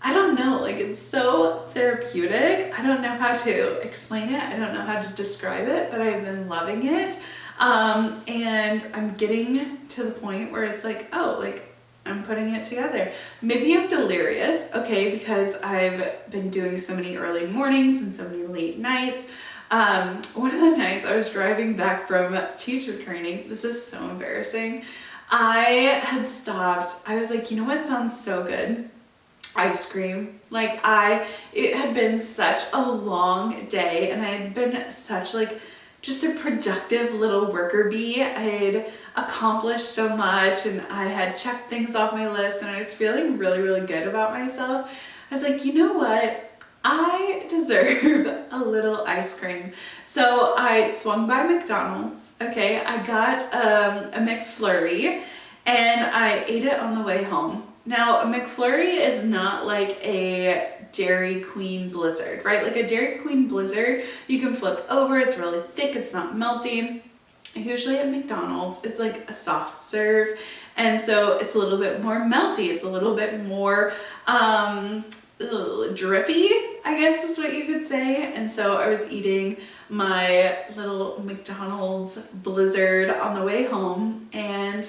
I don't know, like it's so therapeutic. I don't know how to explain it. I don't know how to describe it, but I've been loving it. And I'm getting to the point where it's like, oh, like I'm putting it together. Maybe I'm delirious, okay, because I've been doing so many early mornings and so many late nights. One of the nights I was driving back from teacher training, this is so embarrassing. I had stopped. I was like, you know what sounds so good? Ice cream. Like it had been such a long day and I had been such like just a productive little worker bee. I had accomplished so much and I had checked things off my list and I was feeling really, really good about myself. I was like, you know what? I deserve a little ice cream. So I swung by McDonald's. Okay, I got a McFlurry and I ate it on the way home. Now, a McFlurry is not like a Dairy Queen Blizzard, right? Like a Dairy Queen Blizzard, you can flip over, it's really thick, it's not melty. Usually at McDonald's, it's like a soft serve, and so it's a little bit more melty, it's a little bit more drippy, I guess is what you could say. And so I was eating my little McDonald's Blizzard on the way home, and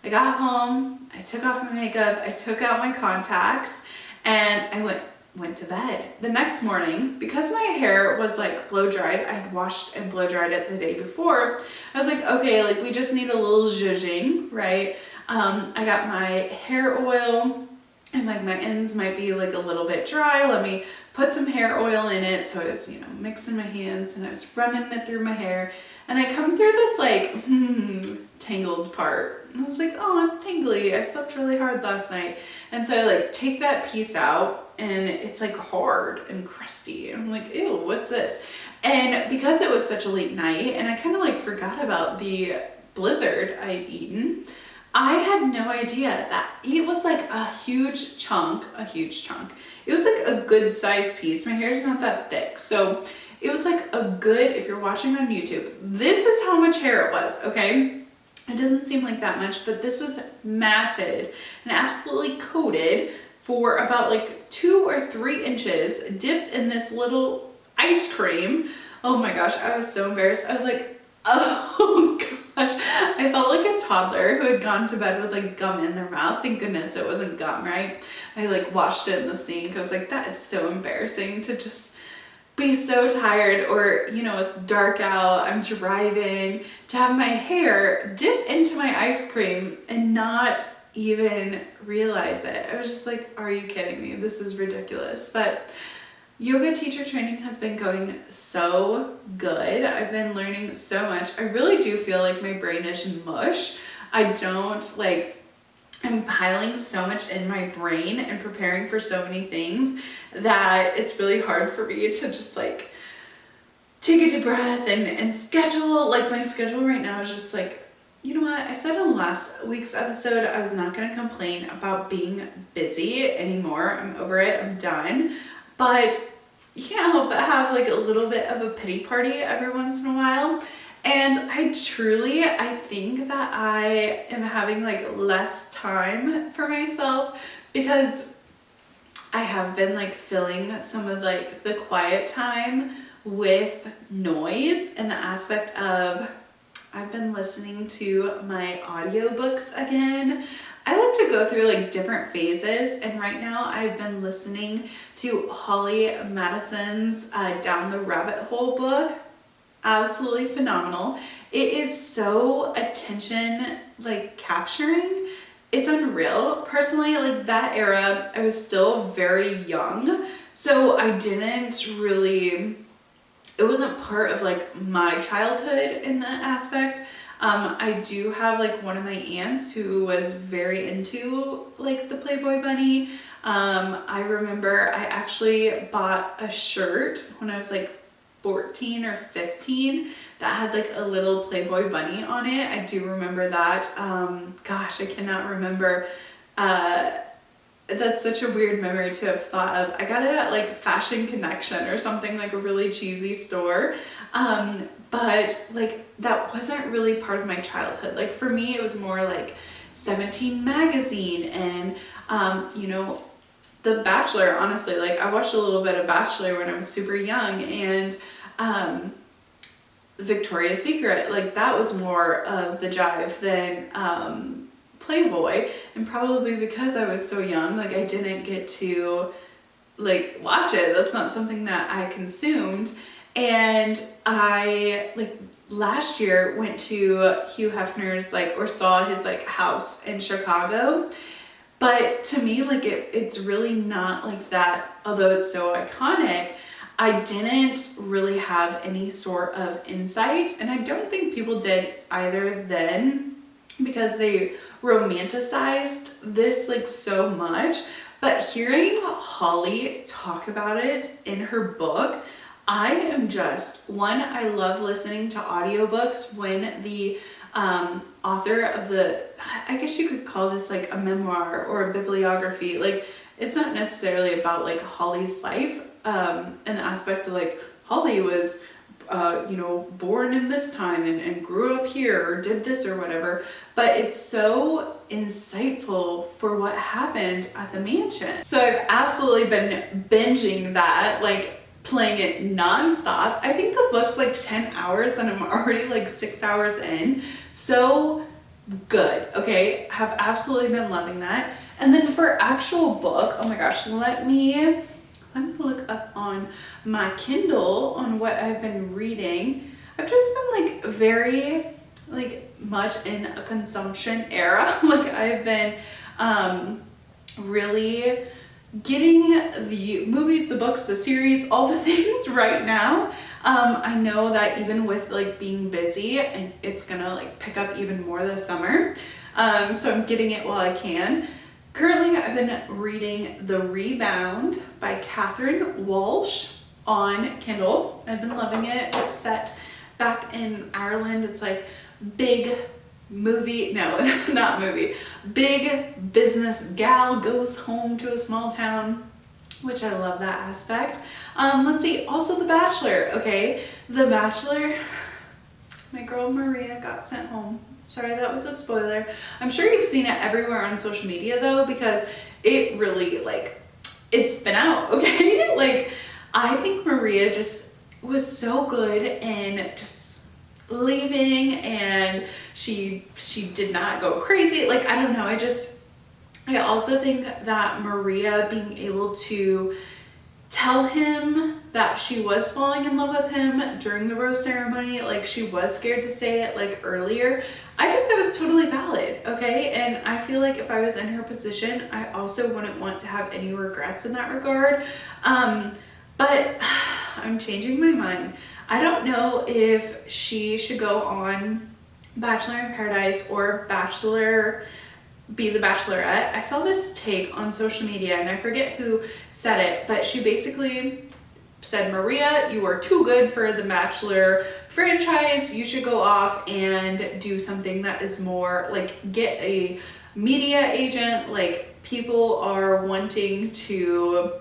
I got home, I took off my makeup, I took out my contacts, and I went to bed. The next morning, because my hair was like blow dried, I had washed and blow dried it the day before, I was like, okay, like we just need a little zhuzhing, right? I got my hair oil, and like my ends might be like a little bit dry. Let me put some hair oil in it. So I was, mixing my hands and I was running it through my hair, and I come through this like, tangled part. I was like, oh, it's tangly. I slept really hard last night. And so I like take that piece out and it's like hard and crusty. And I'm like, ew, what's this? And because it was such a late night and I kind of like forgot about the Blizzard I'd eaten, I had no idea that it was like a huge chunk. It was like a good sized piece. My hair is not that thick. So it was like a good, if you're watching on YouTube, this is how much hair it was, okay? It doesn't seem like that much, but this was matted and absolutely coated for about like 2 or 3 inches, dipped in this little ice cream. Oh my gosh, I was so embarrassed. I was like, oh gosh. I felt like a toddler who had gone to bed with like gum in their mouth. Thank goodness it wasn't gum, right? I like washed it in the sink. I was like, that is so embarrassing to just be so tired, or it's dark out, I'm driving, to have my hair dip into my ice cream and not even realize it. I was just like, are you kidding me? This is ridiculous. But yoga teacher training has been going so good. I've been learning so much. I really do feel like my brain is mush. I'm piling so much in my brain and preparing for so many things that it's really hard for me to just like take a deep breath and schedule. Like my schedule right now is just like, you know what? I said in last week's episode, I was not going to complain about being busy anymore. I'm over it. I'm done. But you can't help but have like a little bit of a pity party every once in a while. And I think that I am having like less time for myself because I have been like filling some of like the quiet time with noise, and the aspect of I've been listening to my audiobooks again. I like to go through like different phases, and right now I've been listening to Holly Madison's Down the Rabbit Hole book. Absolutely phenomenal. It is so attention like capturing. It's unreal. Personally, like that era, I was still very young, so I didn't really, it wasn't part of like my childhood in that aspect. I do have like one of my aunts who was very into like the Playboy bunny. I remember I actually bought a shirt when I was like 14 or 15 that had like a little Playboy bunny on it. I do remember that. Gosh, I cannot remember. That's such a weird memory to have thought of. I got it at like Fashion Connection or something, like a really cheesy store. But like that wasn't really part of my childhood. Like for me, it was more like 17 magazine and, The Bachelor, honestly. Like I watched a little bit of Bachelor when I was super young, and Victoria's Secret, like that was more of the jive than Playboy, and probably because I was so young, like I didn't get to like watch it. That's not something that I consumed. And I like last year went to Hugh Hefner's like, or saw his like house in Chicago. But to me, like it's really not like that, although it's so iconic. I didn't really have any sort of insight, and I don't think people did either then, because they romanticized this like so much. But hearing Holly talk about it in her book, I am just, one, I love listening to audiobooks when the author of the, I guess you could call this like a memoir or a bibliography. Like it's not necessarily about like Holly's life, and the aspect of like Holly was born in this time and grew up here or did this or whatever, but it's so insightful for what happened at the mansion. So I've absolutely been binging that, like playing it nonstop. I think the book's like 10 hours and I'm already like 6 hours in. So good. Okay, have absolutely been loving that. And then for actual book, oh my gosh, let me look up on my Kindle on what I've been reading. I've just been like very like much in a consumption era. Like I've been really getting the movies, the books, the series, all the things right now. I know that even with like being busy, and it's gonna like pick up even more this summer. So I'm getting it while I can. Currently, I've been reading The Rebound by Catherine Walsh on Kindle. I've been loving it. It's set back in Ireland. It's like big movie, no, not movie, big business gal goes home to a small town, which I love that aspect. Let's see, also The Bachelor, okay? The Bachelor, my girl Maria got sent home. Sorry, that was a spoiler. I'm sure you've seen it everywhere on social media though, because it really like, it's been out, okay? Like, I think Maria just was so good in just leaving, and she did not go crazy. Like, I don't know, I also think that Maria being able to tell him that she was falling in love with him during the rose ceremony, like she was scared to say it like earlier, I think that was totally valid, okay? And I feel like if I was in her position, I also wouldn't want to have any regrets in that regard. But I'm changing my mind. I don't know if she should go on Bachelor in Paradise or be the Bachelorette. I saw this take on social media and I forget who said it, but she basically said, Maria, you are too good for the Bachelor franchise. You should go off and do something that is more like, get a media agent. Like, people are wanting to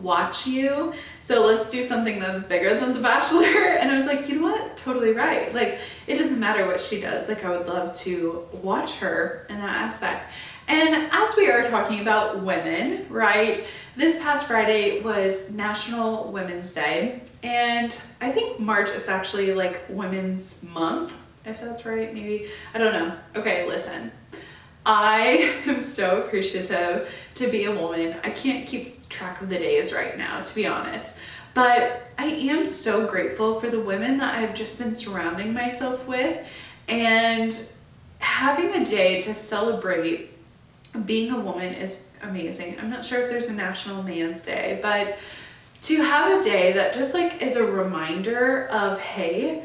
watch you, so let's do something that's bigger than The Bachelor. And I was like, you know what, totally right. Like, it doesn't matter what she does, like I would love to watch her in that aspect. And as we are talking about women, right, this past Friday was National Women's Day, and I think March is actually like Women's Month, if that's right, maybe, I don't know. Okay, listen, I am so appreciative to be a woman. I can't keep track of the days right now, to be honest, but I am so grateful for the women that I've just been surrounding myself with, and having a day to celebrate being a woman is amazing. I'm not sure if there's a National Man's Day, but to have a day that just like is a reminder of, hey,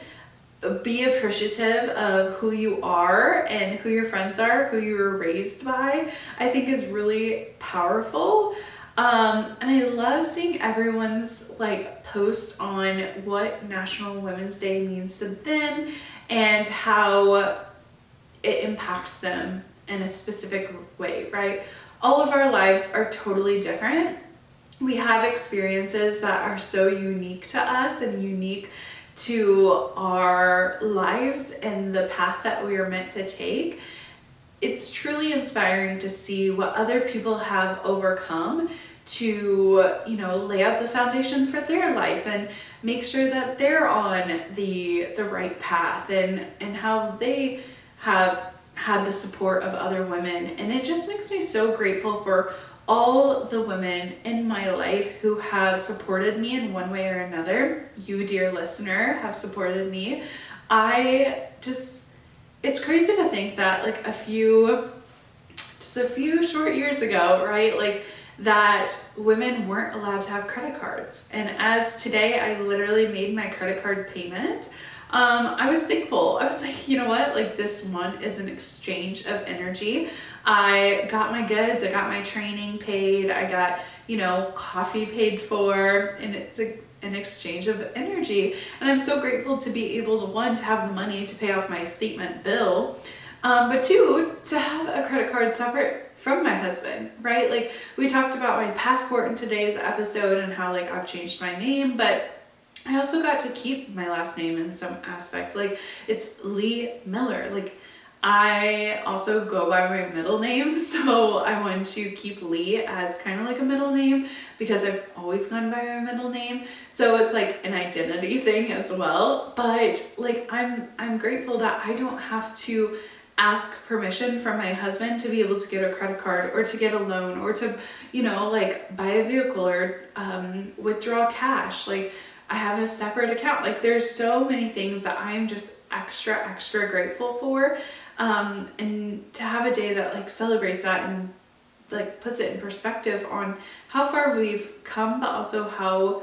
be appreciative of who you are and who your friends are, who you were raised by, I think is really powerful. And I love seeing everyone's like post on what National Women's Day means to them and how it impacts them in a specific way, right? All of our lives are totally different. We have experiences that are so unique to us and unique to our lives and the path that we are meant to take. It's truly inspiring to see what other people have overcome to, you know, lay out the foundation for their life and make sure that they're on the right path, and how they have had the support of other women. And it just makes me so grateful for all the women in my life who have supported me in one way or another. You, dear listener, have supported me. It's crazy to think that like a few short years ago, right? Like that women weren't allowed to have credit cards. And as today, I literally made my credit card payment. I was thankful. I was like, you know what? Like this one is an exchange of energy. I got my goods, I got my training paid, I got, coffee paid for, and it's an exchange of energy. And I'm so grateful to be able to, one, to have the money to pay off my statement bill, but two, to have a credit card separate from my husband, right? Like we talked about my passport in today's episode and how like I've changed my name, but I also got to keep my last name in some aspect. Like it's Lee Miller. Like I also go by my middle name, so I want to keep Lee as kind of like a middle name because I've always gone by my middle name. So it's like an identity thing as well. But like I'm grateful that I don't have to ask permission from my husband to be able to get a credit card or to get a loan or to, like buy a vehicle or withdraw cash. Like I have a separate account. Like there's so many things that I'm just extra grateful for. And to have a day that like celebrates that and like puts it in perspective on how far we've come, but also how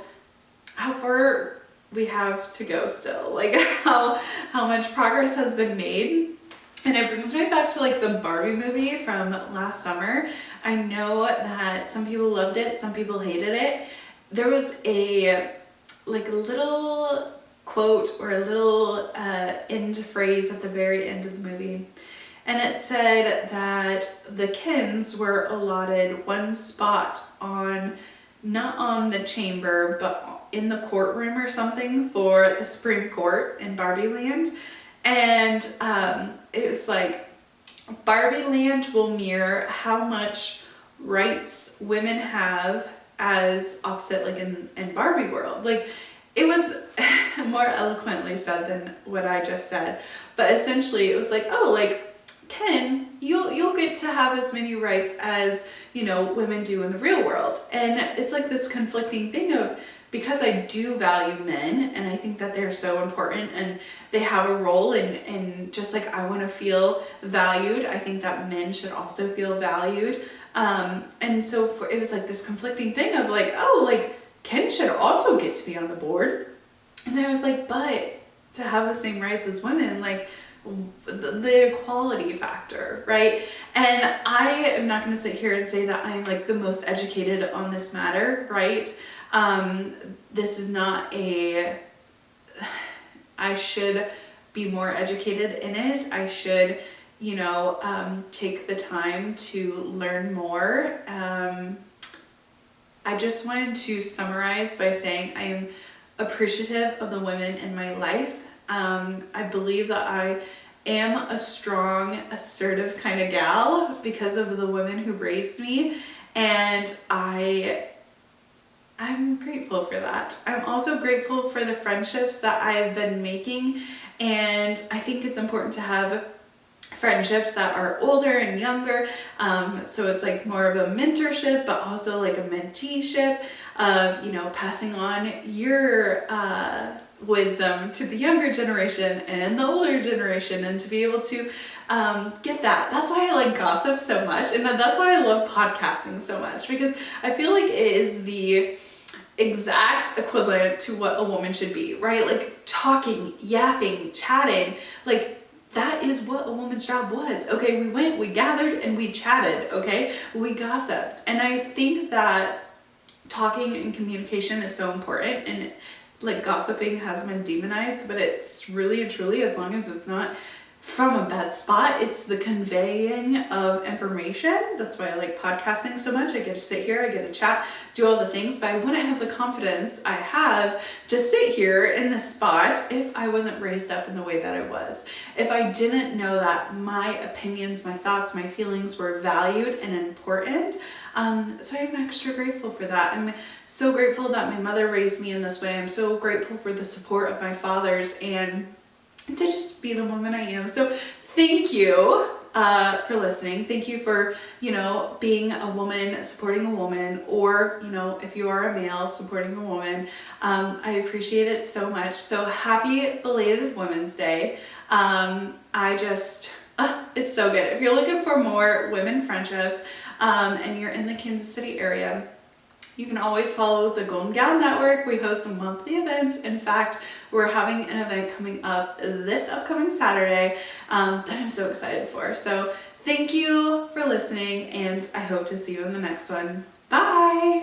far we have to go still, like how much progress has been made. And it brings me back to like the Barbie movie from last summer. I know that some people loved it, some people hated it. There was a like little quote or a little end phrase at the very end of the movie. And it said that the Kens were allotted one spot not on the chamber, but in the courtroom or something for the Supreme Court in Barbie Land. And it was like, Barbie Land will mirror how much rights women have as opposite like in Barbie world. Like it was more eloquently said than what I just said, but essentially it was like, oh, like Ken, you'll get to have as many rights as women do in the real world. And it's like this conflicting thing of, because I do value men and I think that they're so important and they have a role and just like I want to feel valued, I think that men should also feel valued. And so it was like this conflicting thing of like, oh, like Ken should also get to be on the board. And I was like, but to have the same rights as women, like the equality factor, right? And I am not going to sit here and say that I'm like the most educated on this matter, right? This is not I should be more educated in it. I should, take the time to learn more. I just wanted to summarize by saying I am appreciative of the women in my life. I believe that I am a strong, assertive kind of gal because of the women who raised me, and I'm grateful for that. I'm also grateful for the friendships that I've been making, and I think it's important to have friendships that are older and younger, so it's like more of a mentorship, but also like a menteeship of passing on your wisdom to the younger generation and the older generation, and to be able to get that. That's why I like gossip so much, and that's why I love podcasting so much, because I feel like it is the exact equivalent to what a woman should be, right? Like talking, yapping, chatting, like that is what a woman's job was. Okay, we went, we gathered, and we chatted, okay? We gossiped. And I think that talking and communication is so important, and like gossiping has been demonized, but it's really and truly, as long as it's not from a bad spot, it's the conveying of information. That's why I like podcasting so much. I get to sit here, I get to chat, do all the things, but I wouldn't have the confidence I have to sit here in this spot if I wasn't raised up in the way that I was. If I didn't know that my opinions, my thoughts, my feelings were valued and important. So I'm extra grateful for that. I'm so grateful that my mother raised me in this way. I'm so grateful for the support of my fathers and to just be the woman I am. So thank you for listening. Thank you for, being a woman, supporting a woman, or, if you are a male, supporting a woman. I appreciate it so much. So happy belated Women's Day. It's so good. If you're looking for more women friendships, and you're in the Kansas City area, you can always follow the Golden Gal Network. We host monthly events. In fact, we're having an event coming up this upcoming Saturday that I'm so excited for. So thank you for listening, and I hope to see you in the next one. Bye!